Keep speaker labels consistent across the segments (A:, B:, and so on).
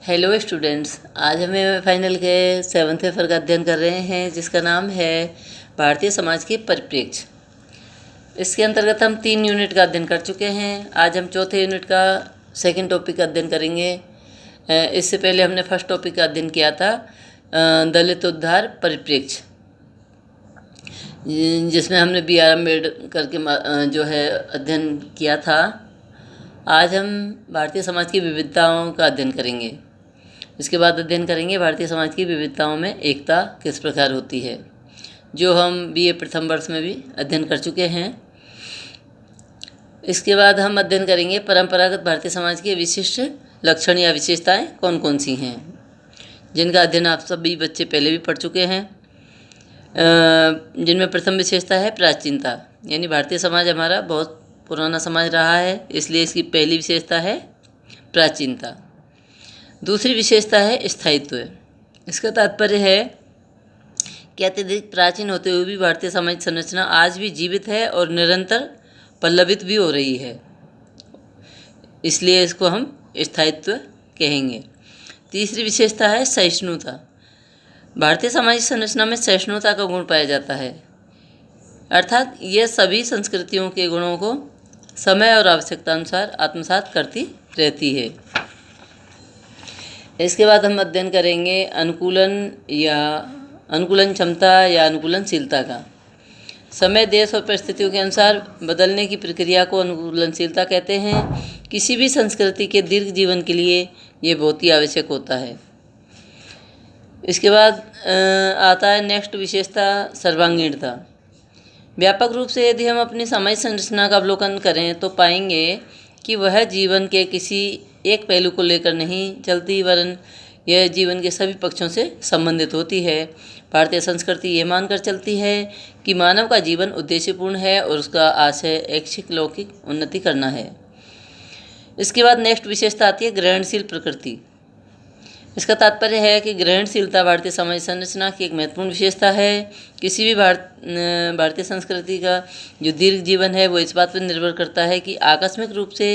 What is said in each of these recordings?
A: Hello students, आज हमें final के 7th पेपर का अध्ययन कर रहे हैं जिसका नाम है भारतीय समाज के परिप्रेक्ष्य। इसके अंतर्गत हम 3 यूनिट का अध्ययन कर चुके हैं। आज हम चौथे यूनिट का सेकंड टॉपिक का अध्ययन करेंगे। इससे पहले हमने फर्स्ट टॉपिक का अध्ययन किया था, दलित उद्धार परिप्रेक्ष्य, जिसमें हमने B.R. अम्बेडकर के जो है अध्ययन किया था। आज हम भारतीय समाज की विविधताओं का अध्ययन करेंगे। इसके बाद अध्ययन करेंगे भारतीय समाज की विविधताओं में एकता किस प्रकार होती है, जो हम BA प्रथम वर्ष में भी अध्ययन कर चुके हैं। इसके बाद हम अध्ययन करेंगे परंपरागत भारतीय समाज के विशिष्ट लक्षण या विशेषताएं कौन कौन सी हैं, जिनका अध्ययन आप सभी बच्चे पहले भी पढ़ चुके हैं। जिनमें प्रथम विशेषता है प्राचीनता, यानी भारतीय समाज हमारा बहुत पुराना समाज रहा है, इसलिए इसकी पहली विशेषता है प्राचीनता। दूसरी विशेषता है स्थायित्व। इसका तात्पर्य है कि अत्यधिक प्राचीन होते हुए भी भारतीय सामाजिक संरचना आज भी जीवित है और निरंतर पल्लवित भी हो रही है, इसलिए इसको हम स्थायित्व कहेंगे। तीसरी विशेषता है सहिष्णुता। भारतीय सामाजिक संरचना में सहिष्णुता का गुण पाया जाता है, अर्थात यह सभी संस्कृतियों के गुणों को समय और आवश्यकता अनुसार आत्मसात करती रहती है। इसके बाद हम अध्ययन करेंगे अनुकूलन क्षमता या अनुकूलनशीलता का। समय, देश और परिस्थितियों के अनुसार बदलने की प्रक्रिया को अनुकूलनशीलता कहते हैं। किसी भी संस्कृति के दीर्घ जीवन के लिए ये बहुत ही आवश्यक होता है। इसके बाद आता है नेक्स्ट विशेषता सर्वांगीणता। व्यापक रूप से यदि हम अपनी सामाजिक संरचना का अवलोकन करें तो पाएंगे कि वह जीवन के किसी एक पहलू को लेकर नहीं चलती, वरन यह जीवन के सभी पक्षों से संबंधित होती है। भारतीय संस्कृति ये मानकर चलती है कि मानव का जीवन उद्देश्यपूर्ण है और उसका आशय ऐच्छिक लौकिक उन्नति करना है। इसके बाद नेक्स्ट विशेषता आती है ग्रहणशील प्रकृति। इसका तात्पर्य है कि ग्रहणशीलता भारतीय सामाजिक संरचना की एक महत्वपूर्ण विशेषता है। किसी भी भारतीय संस्कृति का जो दीर्घ जीवन है वो इस बात पर निर्भर करता है कि आकस्मिक रूप से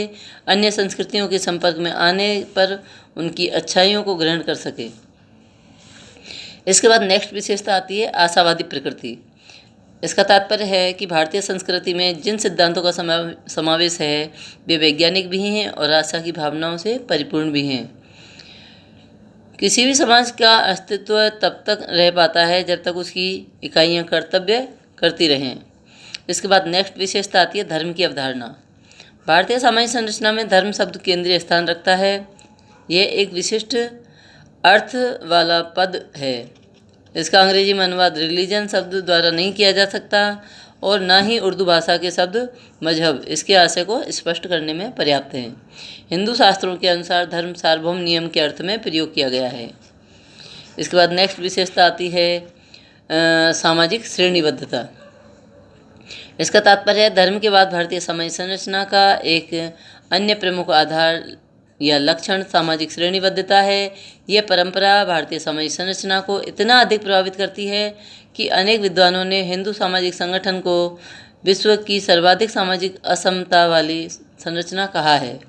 A: अन्य संस्कृतियों के संपर्क में आने पर उनकी अच्छाइयों को ग्रहण कर सके। इसके बाद नेक्स्ट विशेषता आती है आशावादी प्रकृति। इसका तात्पर्य है कि भारतीय संस्कृति में जिन सिद्धांतों का समावेश है वे वैज्ञानिक भी हैं और आशा की भावनाओं से परिपूर्ण भी हैं। किसी भी समाज का अस्तित्व तब तक रह पाता है जब तक उसकी इकाइयाँ कर्तव्य करती रहें। इसके बाद नेक्स्ट विशेषता आती है धर्म की अवधारणा। भारतीय सामाजिक संरचना में धर्म शब्द केंद्रीय स्थान रखता है। यह एक विशिष्ट अर्थ वाला पद है। इसका अंग्रेजी में अनुवाद रिलीजन शब्द द्वारा नहीं किया जा सकता और ना ही उर्दू भाषा के शब्द मजहब इसके आशय को स्पष्ट करने में पर्याप्त हैं। हिंदू शास्त्रों के अनुसार धर्म सार्वभौम नियम के अर्थ में प्रयोग किया गया है। इसके बाद नेक्स्ट विशेषता आती है सामाजिक श्रेणीबद्धता। इसका तात्पर्य है धर्म के बाद भारतीय सामाजिक संरचना का एक अन्य प्रमुख आधार या लक्षण सामाजिक श्रेणीबद्धता है। यह परंपरा भारतीय सामाजिक संरचना को इतना अधिक प्रभावित करती है कि अनेक विद्वानों ने हिंदू सामाजिक संगठन को विश्व की सर्वाधिक सामाजिक असमता वाली संरचना कहा है।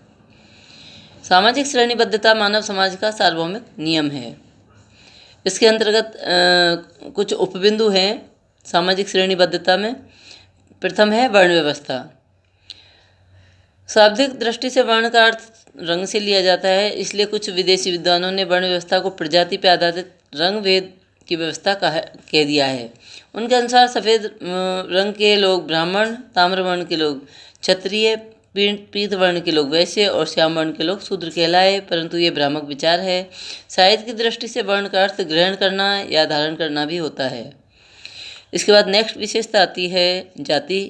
A: सामाजिक श्रेणीबद्धता मानव समाज का सार्वभौमिक नियम है। इसके अंतर्गत कुछ उपबिंदु हैं सामाजिक श्रेणीबद्धता में। प्रथम है वर्ण व्यवस्था। शाब्दिक दृष्टि से वर्ण का अर्थ रंग से लिया जाता है, इसलिए कुछ विदेशी विद्वानों ने वर्ण व्यवस्था को प्रजाति पर आधारित रंग भेद की व्यवस्था कह दिया है। उनके अनुसार सफ़ेद रंग के लोग ब्राह्मण, ताम्र वर्ण के लोग क्षत्रिय, पीत वर्ण के लोग वैश्य और श्याम वर्ण के लोग शूद्र कहलाए, परंतु ये भ्रामक विचार है। साहित्य की दृष्टि से वर्ण का अर्थ ग्रहण करना या धारण करना भी होता है। इसके बाद नेक्स्ट विशेषता आती है जाति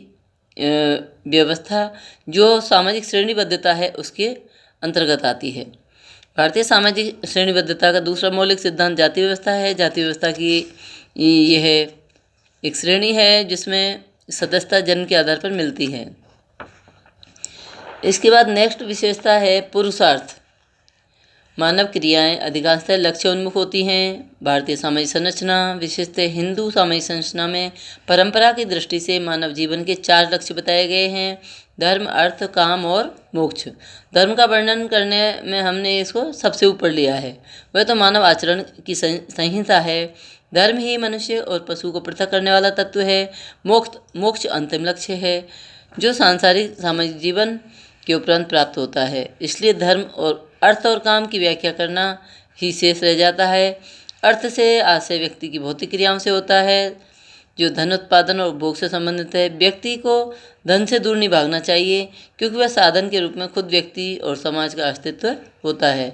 A: व्यवस्था, जो सामाजिक श्रेणीबद्धता है उसके अंतर्गत आती है। भारतीय सामाजिक श्रेणीबद्धता का दूसरा मौलिक सिद्धांत जाति व्यवस्था है। जाति व्यवस्था की यह एक श्रेणी है जिसमें सदस्यता जन्म के आधार पर मिलती है। इसके बाद नेक्स्ट विशेषता है पुरुषार्थ। मानव क्रियाएं अधिकांशतः लक्ष्य उन्मुख होती हैं। भारतीय सामाजिक संरचना, विशेषतः हिंदू सामाजिक संरचना में परंपरा की दृष्टि से मानव जीवन के 4 लक्ष्य बताए गए हैं: धर्म, अर्थ, काम और मोक्ष। धर्म का वर्णन करने में हमने इसको सबसे ऊपर लिया है। वह तो मानव आचरण की संहिता है। धर्म ही मनुष्य और पशु को पृथक करने वाला तत्व है। मोक्ष अंतिम लक्ष्य है जो सांसारिक सामाजिक जीवन के उपरांत प्राप्त होता है। इसलिए धर्म और अर्थ और काम की व्याख्या करना ही शेष रह जाता है। अर्थ से आशय व्यक्ति की भौतिक क्रियाओं से होता है जो धन उत्पादन और उपभोग से संबंधित है। व्यक्ति को धन से दूर नहीं भागना चाहिए क्योंकि वह साधन के रूप में खुद व्यक्ति और समाज का अस्तित्व होता है।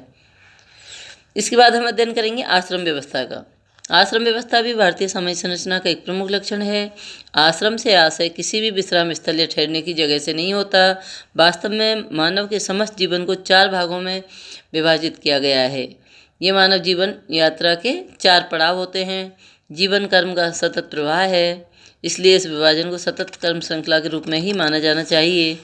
A: इसके बाद हम अध्ययन करेंगे आश्रम व्यवस्था का। आश्रम व्यवस्था भी भारतीय समाज संरचना का एक प्रमुख लक्षण है। आश्रम से आशय किसी भी विश्राम स्थल या ठहरने की जगह से नहीं होता। वास्तव में मानव के समस्त जीवन को 4 भागों में विभाजित किया गया है। ये मानव जीवन यात्रा के 4 पड़ाव होते हैं। जीवन कर्म का सतत प्रवाह है, इसलिए इस विभाजन को सतत कर्म श्रृंखला के रूप में ही माना जाना चाहिए।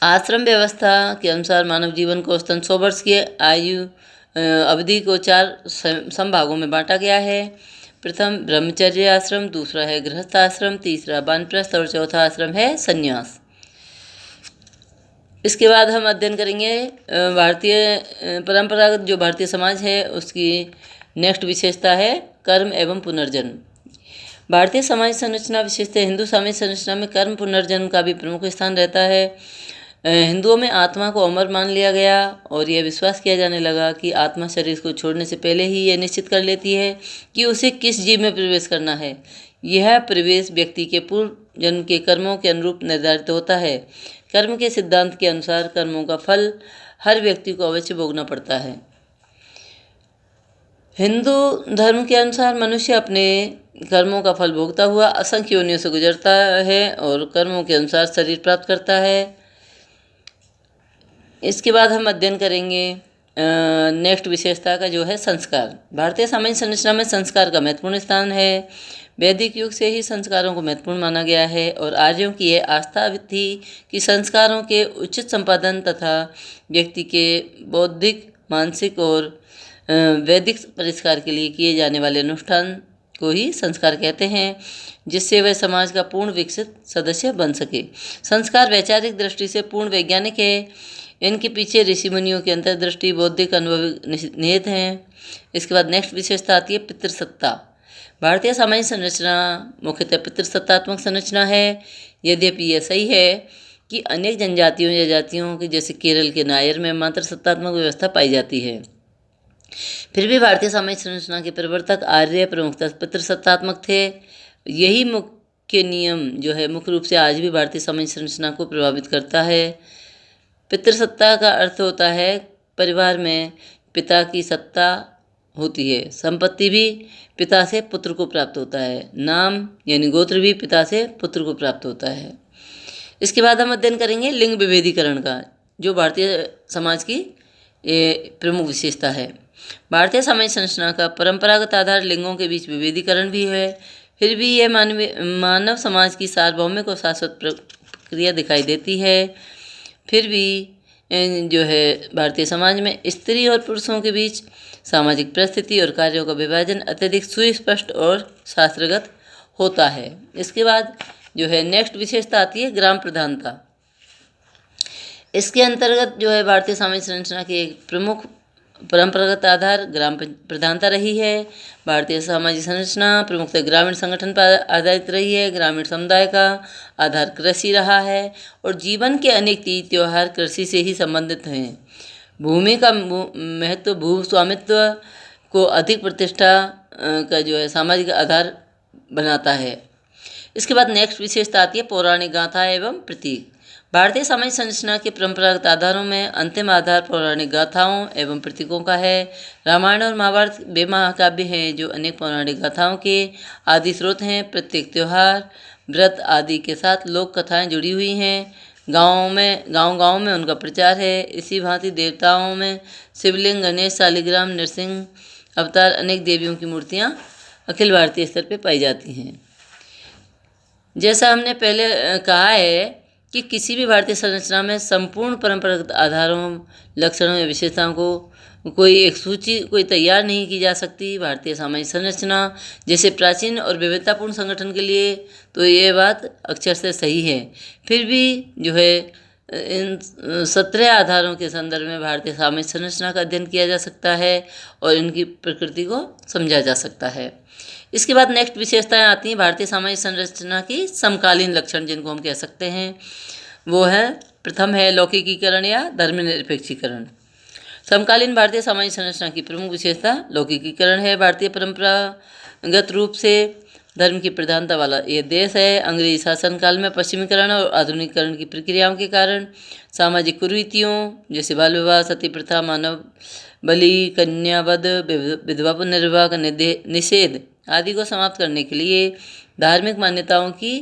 A: आश्रम व्यवस्था के अनुसार मानव जीवन को औसतन 100 वर्ष की आयु अवधि को 4 संभागों में बांटा गया है। प्रथम ब्रह्मचर्य आश्रम, दूसरा है गृहस्थ आश्रम, तीसरा वानप्रस्थ और चौथा आश्रम है संन्यास। इसके बाद हम अध्ययन करेंगे भारतीय परंपरागत जो भारतीय समाज है उसकी नेक्स्ट विशेषता है कर्म एवं पुनर्जन्म। भारतीय समाज संरचना विशेषतः हिंदू समाज संरचना में कर्म पुनर्जन्म का भी प्रमुख स्थान रहता है। हिंदुओं में आत्मा को अमर मान लिया गया और यह विश्वास किया जाने लगा कि आत्मा शरीर को छोड़ने से पहले ही यह निश्चित कर लेती है कि उसे किस जीव में प्रवेश करना है। यह प्रवेश व्यक्ति के पूर्व जन्म के कर्मों के अनुरूप निर्धारित होता है। कर्म के सिद्धांत के अनुसार कर्मों का फल हर व्यक्ति को अवश्य भोगना पड़ता है। हिंदू धर्म के अनुसार मनुष्य अपने कर्मों का फल भोगता हुआ असंख्य योनियों से गुजरता है और कर्मों के अनुसार शरीर प्राप्त करता है। इसके बाद हम अध्ययन करेंगे नेक्स्ट विशेषता का जो है संस्कार। भारतीय सामाजिक संरचना में संस्कार का महत्वपूर्ण स्थान है। वैदिक युग से ही संस्कारों को महत्वपूर्ण माना गया है और आर्यों की यह आस्था थी कि संस्कारों के उचित संपादन तथा व्यक्ति के बौद्धिक, मानसिक और वैदिक परिष्कार के लिए किए जाने वाले अनुष्ठान को ही संस्कार कहते हैं, जिससे वह समाज का पूर्ण विकसित सदस्य बन सके। संस्कार वैचारिक दृष्टि से पूर्ण वैज्ञानिक है। इनके पीछे ऋषि मुनियों की अंतर्दृष्टि, बौद्धिक अनुभव निहित हैं। इसके बाद नेक्स्ट विशेषता आती है पितृसत्ता। भारतीय सामाजिक संरचना मुख्यतः पितृसत्तात्मक संरचना है। यद्यपि यह सही है कि अनेक जनजातियों या जातियों के जैसे केरल के नायर में मातृसत्तात्मक व्यवस्था पाई जाती है, फिर भी भारतीय सामाजिक संरचना के प्रवर्तक आर्य प्रमुखतः पितृसत्तात्मक थे। यही मुख्य नियम जो है मुख्य रूप से आज भी भारतीय सामाजिक संरचना को प्रभावित करता है। पितृसत्ता का अर्थ होता है परिवार में पिता की सत्ता होती है। संपत्ति भी पिता से पुत्र को प्राप्त होता है। नाम यानी गोत्र भी पिता से पुत्र को प्राप्त होता है। इसके बाद हम अध्ययन करेंगे लिंग विभेदीकरण का, जो भारतीय समाज की प्रमुख विशेषता है। भारतीय सामाजिक संरचना का परंपरागत आधार लिंगों के बीच विभेदीकरण भी है। फिर भी यह मानव समाज की सार्वभौमिक और शाश्वत प्रक्रिया दिखाई देती है। फिर भी जो है भारतीय समाज में स्त्री और पुरुषों के बीच सामाजिक परिस्थिति और कार्यों का विभाजन अत्यधिक सुस्पष्ट और शास्त्रगत होता है। इसके बाद जो है नेक्स्ट विशेषता आती है ग्राम प्रधानता। इसके अंतर्गत जो है भारतीय सामाजिक संरचना की एक प्रमुख परंपरागत आधार ग्राम प्रधानता रही है। भारतीय सामाजिक संरचना प्रमुखतः ग्रामीण संगठन पर आधारित रही है। ग्रामीण समुदाय का आधार कृषि रहा है और जीवन के अनेक तीज त्यौहार कृषि से ही संबंधित हैं। भूमि का महत्व भू स्वामित्व को अधिक प्रतिष्ठा का जो है सामाजिक आधार बनाता है। इसके बाद नेक्स्ट विशेषता आती है पौराणिक गाथा एवं प्रतीक। भारतीय सामाजिक संरचना के परंपरागत आधारों में अंतिम आधार पौराणिक गाथाओं एवं प्रतीकों का है। रामायण और महाभारत वे महाकाव्य हैं जो अनेक पौराणिक गाथाओं के आदि स्रोत हैं। प्रत्येक त्यौहार, व्रत आदि के साथ लोक कथाएँ जुड़ी हुई हैं। गाँव में उनका प्रचार है। इसी भांति देवताओं में शिवलिंग, गणेश, शालिग्राम, नरसिंह अवतार, अनेक देवियों की मूर्तियाँ अखिल भारतीय स्तर पर पाई जाती हैं। जैसा हमने पहले कहा है कि किसी भी भारतीय संरचना में संपूर्ण परंपरागत आधारों, लक्षणों या विशेषताओं को कोई एक सूची कोई तैयार नहीं की जा सकती। भारतीय सामाजिक संरचना जैसे प्राचीन और विविधतापूर्ण संगठन के लिए तो ये बात अक्षर से सही है। फिर भी जो है इन 17 आधारों के संदर्भ में भारतीय सामाजिक संरचना का अध्ययन किया जा सकता है और इनकी प्रकृति को समझा जा सकता है। इसके बाद नेक्स्ट विशेषताएं आती हैं भारतीय सामाजिक संरचना की समकालीन लक्षण, जिनको हम कह सकते हैं वो है, प्रथम है लौकिकीकरण या धर्मनिरपेक्षीकरण। समकालीन भारतीय सामाजिक संरचना की प्रमुख विशेषता लौकिकीकरण है। भारतीय परंपरागत रूप से धर्म की प्रधानता वाला ये देश है। अंग्रेजी शासनकाल में पश्चिमीकरण और आधुनिकीकरण की प्रक्रियाओं के कारण सामाजिक कुरीतियों जैसे बाल विवाह, सती प्रथा, मानव बलि, कन्यावध, विधवा पुनर्विवाह का निषेध आदि को समाप्त करने के लिए धार्मिक मान्यताओं की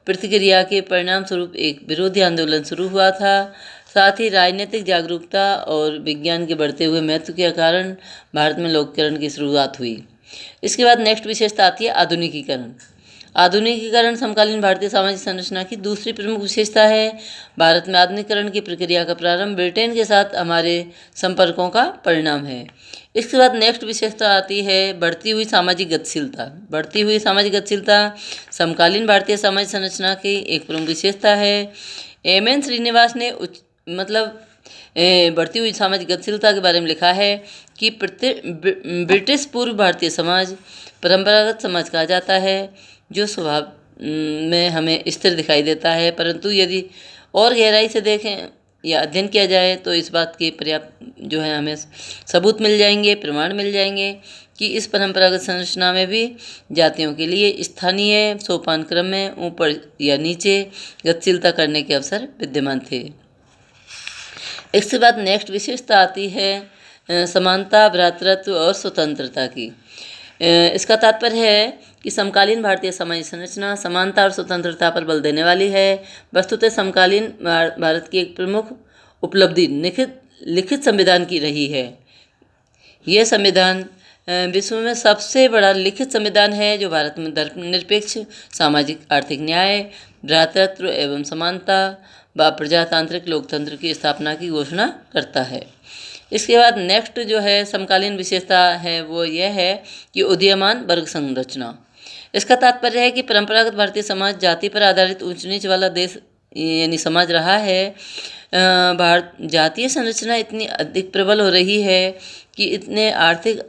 A: प्रतिक्रिया के परिणाम स्वरूप एक विरोधी आंदोलन शुरू हुआ था। साथ ही राजनीतिक जागरूकता और विज्ञान के बढ़ते हुए महत्व के कारण भारत में लौकिकरण की शुरुआत हुई। इसके बाद नेक्स्ट विशेषता आती है आधुनिकीकरण। आधुनिकीकरण समकालीन भारतीय सामाजिक संरचना की दूसरी प्रमुख विशेषता है। भारत में आधुनिकीकरण की प्रक्रिया का प्रारंभ ब्रिटेन के साथ हमारे संपर्कों का परिणाम है। इसके बाद नेक्स्ट विशेषता आती है बढ़ती हुई सामाजिक गतिशीलता। बढ़ती हुई सामाजिक गतिशीलता समकालीन भारतीय सामाजिक संरचना की एक प्रमुख विशेषता है। एम.एन. श्रीनिवास ने बढ़ती हुई सामाजिक गतिशीलता के बारे में लिखा है कि ब्रिटिश पूर्व भारतीय समाज परंपरागत समाज कहा जाता है, जो स्वभाव में हमें स्थिर दिखाई देता है, परंतु यदि और गहराई से देखें या अध्ययन किया जाए तो इस बात के पर्याप्त जो है हमें सबूत मिल जाएंगे, प्रमाण मिल जाएंगे कि इस परंपरागत संरचना में भी जातियों के लिए स्थानीय सोपान क्रम में ऊपर या नीचे गतिशीलता करने के अवसर विद्यमान थे। इसके बाद नेक्स्ट विशेषता आती है समानता, भ्रातृत्व और स्वतंत्रता की। इसका तात्पर्य है कि समकालीन भारतीय सामाजिक संरचना समानता और स्वतंत्रता पर बल देने वाली है। वस्तुतः समकालीन भारत की एक प्रमुख उपलब्धि लिखित संविधान की रही है। यह संविधान विश्व में सबसे बड़ा लिखित संविधान है, जो भारत में धर्मनिरपेक्ष, सामाजिक आर्थिक न्याय, भ्रातृत्व एवं समानता व प्रजातांत्रिक लोकतंत्र की स्थापना की घोषणा करता है। इसके बाद नेक्स्ट जो है समकालीन विशेषता है वो यह है कि उदीयमान वर्ग संरचना। इसका तात्पर्य है कि परंपरागत भारतीय समाज जाति पर आधारित ऊंच नीच वाला देश यानी समाज रहा है। जातीय संरचना इतनी अधिक प्रबल हो रही है कि इतने आर्थिक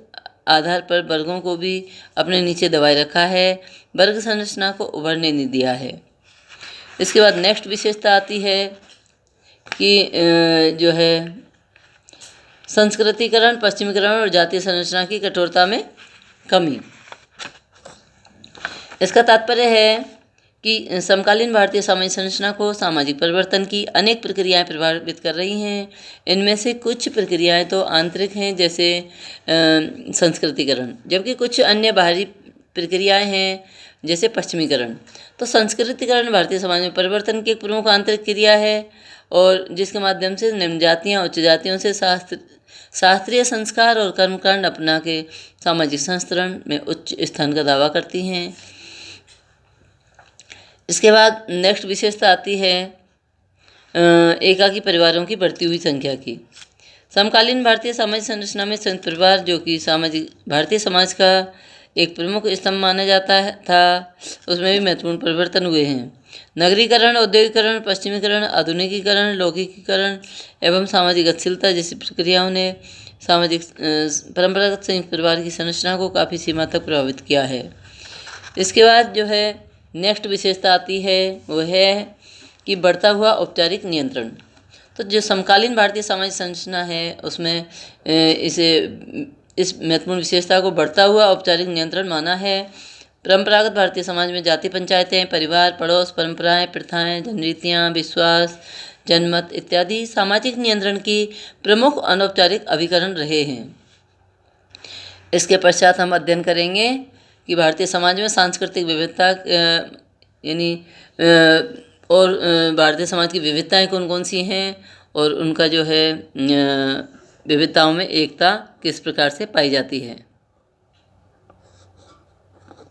A: आधार पर वर्गों को भी अपने नीचे दबाए रखा है, वर्ग संरचना को उभरने नहीं दिया है। इसके बाद नेक्स्ट विशेषता आती है कि जो है संस्कृतिकरण, पश्चिमीकरण और जातीय संरचना की कठोरता में कमी। इसका तात्पर्य है कि समकालीन भारतीय सामाजिक संरचना को सामाजिक परिवर्तन की अनेक प्रक्रियाएं प्रभावित कर रही हैं। इनमें से कुछ प्रक्रियाएं तो आंतरिक हैं, जैसे संस्कृतिकरण, जबकि कुछ अन्य बाहरी प्रक्रियाएं हैं जैसे पश्चिमीकरण। तो संस्कृतिकरण भारतीय समाज में परिवर्तन की एक प्रमुख आंतरिक क्रिया है और जिसके माध्यम से निम्न जातियाँ उच्च जातियों से शास्त्रीय संस्कार और कर्मकांड अपना के सामाजिक संस्तरण में उच्च स्थान का दावा करती हैं। इसके बाद नेक्स्ट विशेषता आती है एकाकी परिवारों की बढ़ती हुई संख्या की। समकालीन भारतीय सामाजिक संरचना में संयुक्त परिवार, जो कि भारतीय समाज का एक प्रमुख स्तंभ माना जाता था, उसमें भी महत्वपूर्ण परिवर्तन हुए हैं। नगरीकरण, औद्योगिकरण, पश्चिमीकरण, आधुनिकीकरण, लौकिकीकरण एवं सामाजिक गतिशीलता जैसी प्रक्रियाओं ने परंपरागत संयुक्त परिवार की संरचना को काफ़ी सीमा तक प्रभावित किया है। इसके बाद जो है नेक्स्ट विशेषता आती है वो है कि बढ़ता हुआ औपचारिक नियंत्रण। तो जो समकालीन भारतीय सामाजिक संरचना है उसमें इस महत्वपूर्ण विशेषता को बढ़ता हुआ औपचारिक नियंत्रण माना है। परंपरागत भारतीय समाज में जाति पंचायतें, परिवार, पड़ोस, परंपराएं, प्रथाएं, जनरीतियाँ, विश्वास, जनमत इत्यादि सामाजिक नियंत्रण की प्रमुख अनौपचारिक अभिकरण रहे हैं। इसके पश्चात हम अध्ययन करेंगे कि भारतीय समाज में सांस्कृतिक विविधता और भारतीय समाज की विविधताएं कौन कौन सी हैं और उनका जो है विविधताओं में एकता किस प्रकार से पाई जाती है।